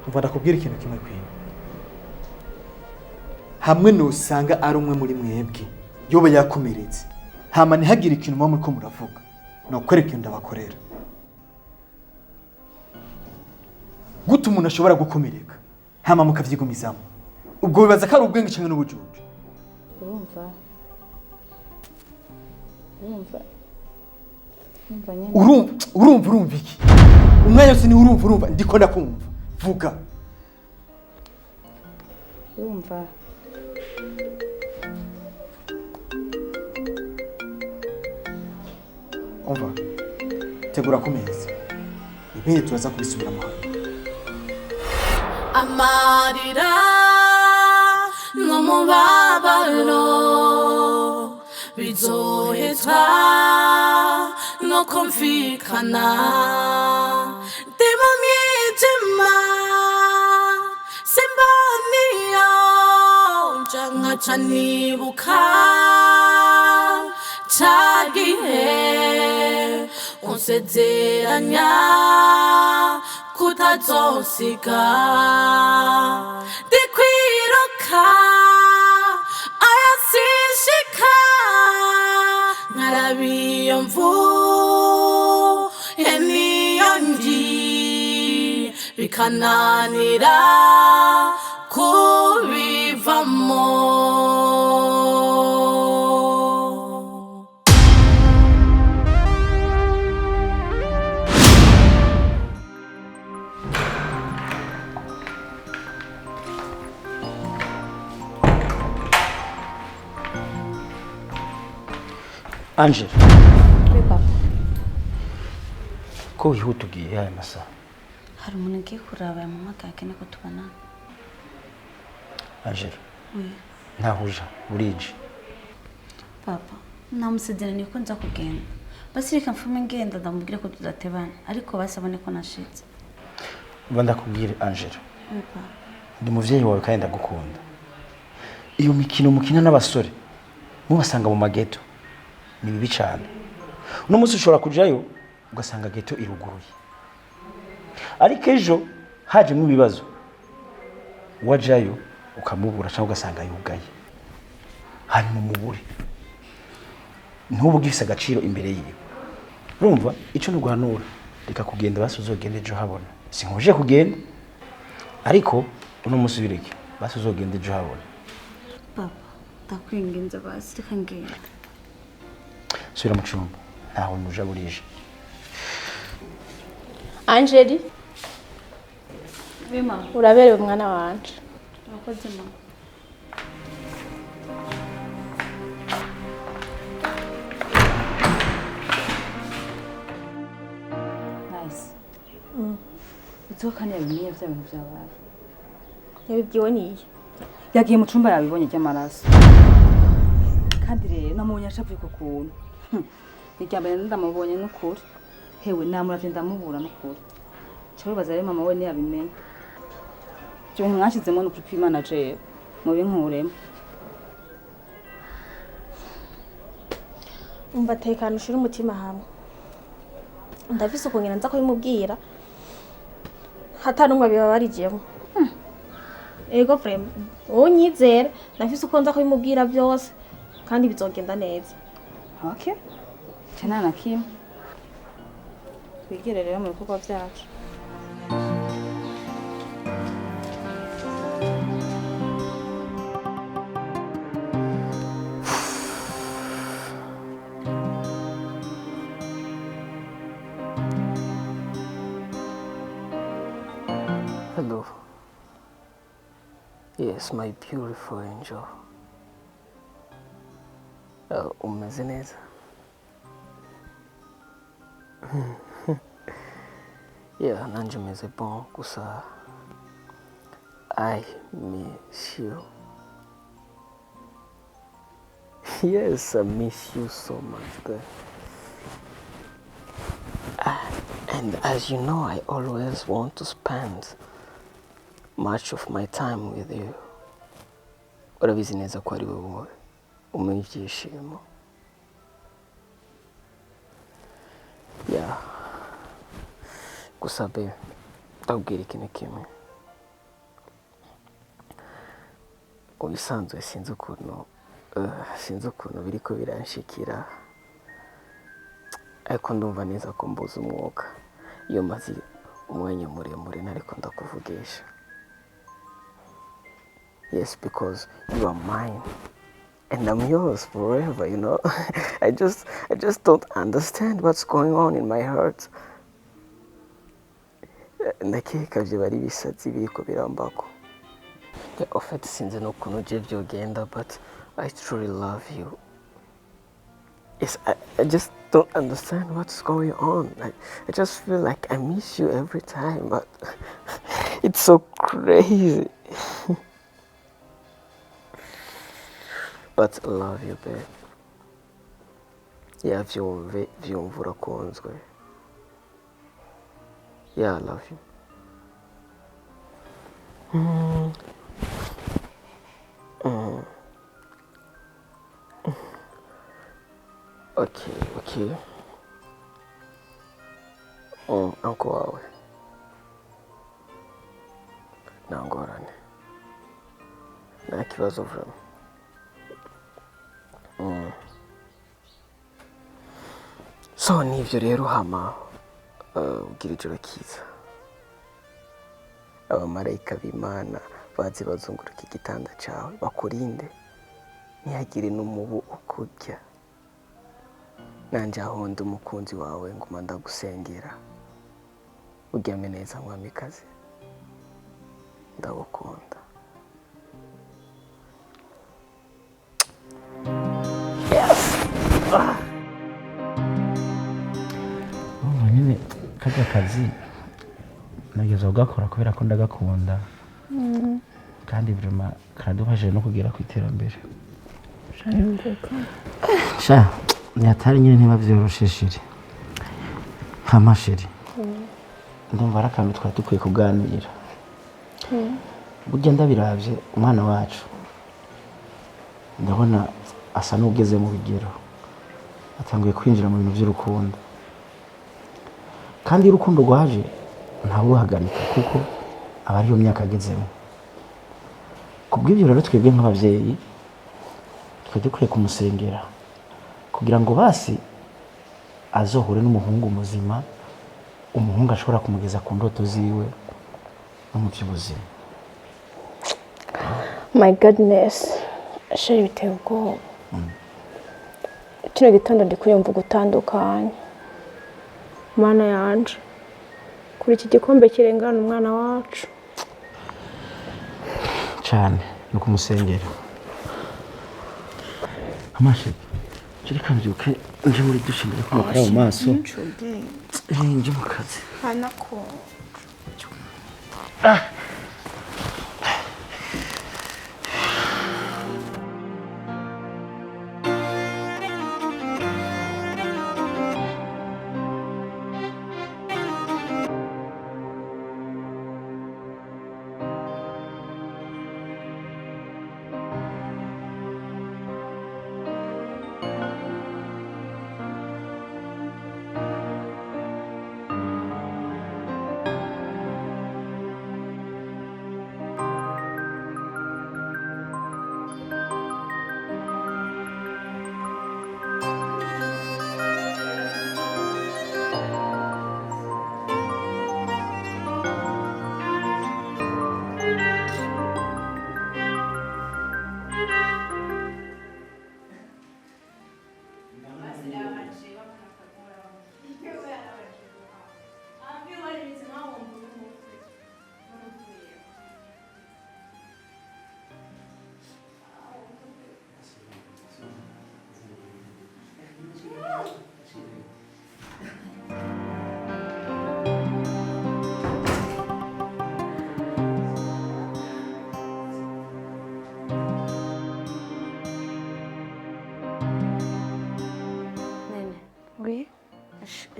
umva ndakubwira ikintu kimwe kwini hamwe nusanga ari umwe muri mwebwe yoba yakomeretse hama ntihagire ikintu muba muriko muravuga nokwereka ikintu ndabakorera gute umuntu ashobora gukomereka hama mukavyigumizamo ubwo bibaza ko ari ubwenge canke n'ubujuju urumva iki umwanya wose ni urumva ndiko ndakumva vuga urumva umva tegura ku meza ibindi turaza kubisubiramo hano amarira n'umubabaro bizohezwa no kumvikana ndi mu mwijima simboniyo nja nkaca nibuka ca gihe unsezeranya kutazosiga ndikwiruka ayasishika nkarabiyo mvuye niyo ngi bikananira kubivamo Angel. Oui, papa. Ko wihuta ugiye aya masaha? Hari umuntu ngiye kuraba yamamagaye akene ko tubana. Angel. Oui. Ntahuja urije. Papa, namusidira niko nza kugenda. Basi reka mfume ngenda ndamubwire ko tudatebana ariko basabone ko nashitse. Uba ndakubwire Angel. Oui, papa. Ndi muvyeyi wawe kandi ndagukunda. Iyo mikino mukina n'abasore mubasanga mu mageto. Ni bibi cyane. Uno munsi ushobora kujayo ugasanga geto iruguruye. Ariko ejo haje mu bibazo. Wajayo ukamubura cyangwa ugasanga yugaye. Hanyuma umubure. Ntubu gifise agaciro imbere yiwe. Urumva ico nuguhanura reka kugenda basuzogende ejo habona. Sinkuje kugenda. Ariko uno munsi bireke basuzogende ejo habona. Papa, ndakwinginze basi reka ngenda. Sura mu cyumba ntaho nuja burije. Angeli Bima uraberewe umwana wanje. Akoze mama. Nice. Utoka yabimye vya bintu byabaye. Yabibwiwe niye. Yagiye mu cumba yabibonye cy'amaraso. Kandi rero namubonye ashavuye ku kuntu. Icyambere ndamubonye n'ukuri. Hewe namuravye ndamubura n'ukuri. Cyo baza rero mama we ni yabimenye. Cyo mwashizemo n'ukuri kw'Imana jewe. Mu binkuremo. Umva tekana ushira umutima hamwe. Ndavise ukongera nza kubimubwira. Hata numva bibabarijemo. Ego frame. Unyizera ndavise uko nza kubimubwira byose kandi bizogenda neza. Okay. Tena na Kim. Twigere rero mu bikorwa byacu. Hello. Yes, my beautiful angel. Umeze neza? Yeah, nanje meze bon gusa I miss you. Yes, I miss you so much, girl. And as you know, I always want to spend much of my time with you. Urabizi neza ko ari wowe umenya ibyishimo. Yeah. Gusa be ndabwira ikintu kimwe. ubisanzwe sinzi ukuntu biriko biranshikira ariko ndumva neza ko mbuze umwuka iyo maze umwanya muremure ntariko ndakuvugisha. Yes, because you are mine and I'm yours forever, you know. I just don't understand what's going on in my heart. Ndakeka vyo bari bisatsi biriko birambako. En fait, sinzi n'ukuntu uje vyogenda, but I truly love you. Yes, I just don't understand what's going on. I just feel like I miss you every time, but it's so crazy. But I love you, babe. Yeah, vyumva urakunzwe. Yeah, I love you. Okay. Uncle wawe. Nta ngorane. Nta kibazo vrema. So nivyo rero hama ugira ijoro kiza. Abamarayika b'Imana bazi bazunguruka igitanda cawe bakurinde ntihagire n'umubu ukurya. Nanje aho ndi umukunzi wawe nguma ndagusengera uryame neza mwamikazi, ndagukunda. nyine kajya kazi nageze ugakora kubera ko ndagakunda kandi vraiment karadufashije no kugera ku iterambere. Sha nyatari nyine ntibavyorosheje hamasheri ndumva arakamwe twari dukwiye kuganira. Burya ndabiravye umwana wacu ndabona asa n'ugeze mu bigero, atanguye kwinjira mu bintu by'urukundo, kandi urukundo rwaje ntawe uruhagarika kuko aba ariyo myaka agezemo. Kubw'ibyo rero twebwe nk'abavyeyi twari dukwiye kumusengera kugira ngo basi azohure n'umuhungu muzima, umuhungu ashobora kumugeza ku ndoto ziwe no mu by'ubuzima. My goodness, sheri biteye ubwoba. Kino gitondo ndi kuyumva gutandukanye. Mana yanje, kuri iki gikombe kirengana umwana wacu. Cyane no kumusengera. Amashi kireka mbyuke nje muri dushe ndiko kumukara mu maso. Nje mu kazi. Hanako.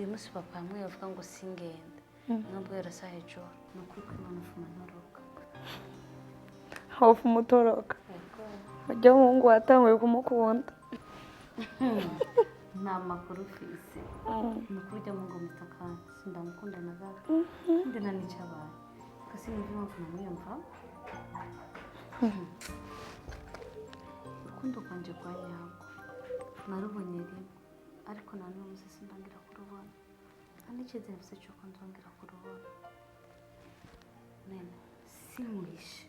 uyu munsi papa hamwe yavuga ngo singende nubwo yarasaha ejo ni ukuri ko Imana ufuma ntoroka. Hofu mutoroka ujya umuhungu watanguye kumukunda. Nta makuru ufise ni ukuri ujya mu ngo mutakana sindamukunda na gato kandi nta n'icyo abaye ko sinumva impamvu namwiyumva. urukundo kwanje kwa nyabwo narubonye rimwe ariko nanone umunsi sindongera kurubona kandi icyizere mfise cy'uko nzongera kurubona nene simuhishe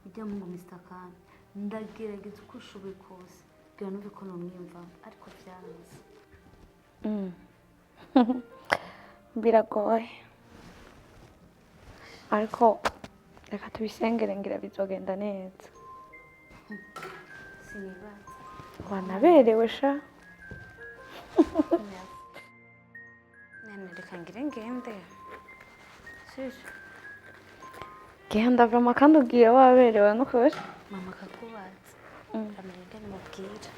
ujya mu mistakani ndagerageza uko ushoboye kose kugira numve ko nomwiyumva ariko byaranze biragoye ariko reka tubisengere ngira bizogenda neza sinibaza wanaberewe sha nene reka ngire ngende shisha genda vama kandi ugiye waberewe n'ukuri mama akakubaza amenya ingene mubwira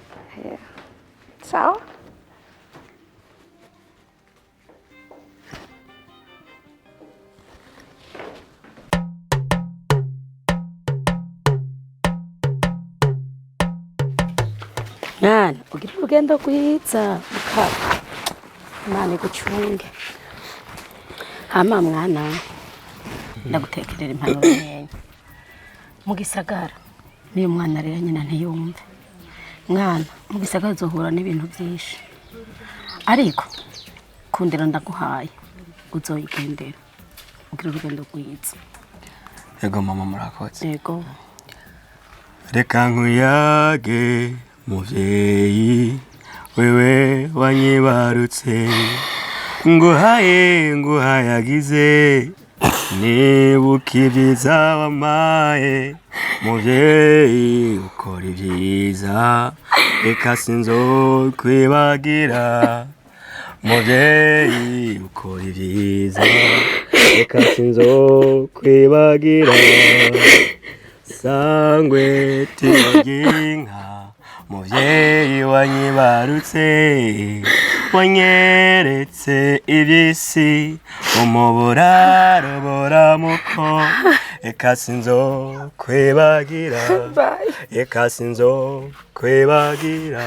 sawa mwana ugira urugendo rwiza mukaba imana igucunge hama mwana ndagutekerera impanuro nyenye mu gisagara niyo mwana rero nyina ntiyumve mwana mu gisagara uzohura n'ibintu byinshi ariko kundera ndaguhaye uzoyigendera ugira urugendo rwiza Yego mama murakoze. yego Reka nkuyage muvyeyi wewe wanyibarutse nguhayagize nibuka ibyiza wamaye muvyeyi ukora ibyiza reka sinzokwibagira muvyeyi ukora ibyiza reka sinzokwibagira sangwe tiginka muvyeyi wanyibarutse wanyeretse ibisi umuburaro buramuko eka sinzokwibagira eka sinzokwibagira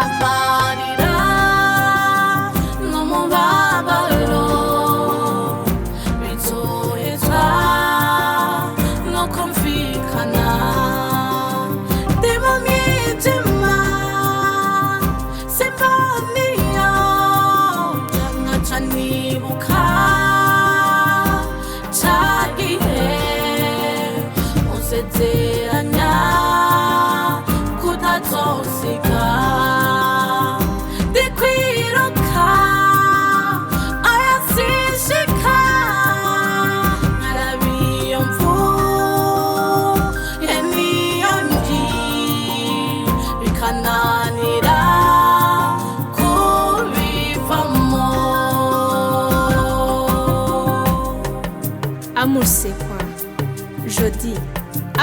amarira n'umubabaro bizohezwa no kumvikana ndi mu mwijima simboniyo nkaca nibuka ca gihe musezeranya kutazosiga ndikwiruka ayasishika nkarabiyo mvuye niyo nji bikananira kubivamo. Amour c'est quoi? Je dis,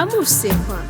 amour c'est quoi?